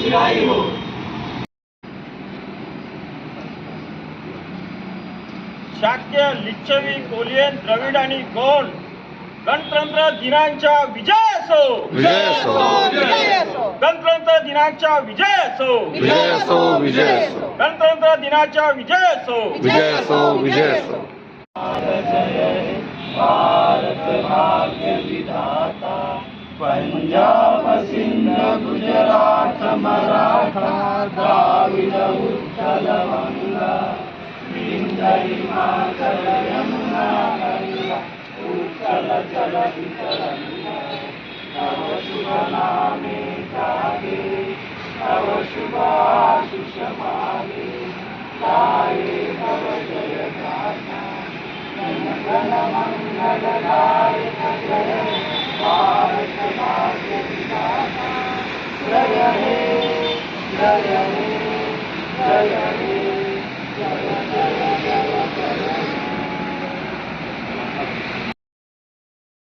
चिराई हो। शाक्य, लिच्छवी, कोलियन, द्रविड आणि गोंड गणतंत्र दिनांच्या विजय असो, विजय असो, विजय असो, गणतंत्र दिनाच्या विजय असो, विजय असो, विजय असो, गणतंत्र दिनाच्या विजय असो, विजय असो, विजय असो. भारत भाग्य विधाता, पंजाब सिंध गुजरात मराठा द्राविड उत्कल गंगा, विंध्य हिमाचल यमुना गंगा, उत्कल जलधि तरंगा, तव शुभ नामे जागे, तव शुभ आशीष मागे, गाये तव जय गाथा, जन मंगलदायक जय भारत भाग्य विधाता, जय हे जय हे जय हे जय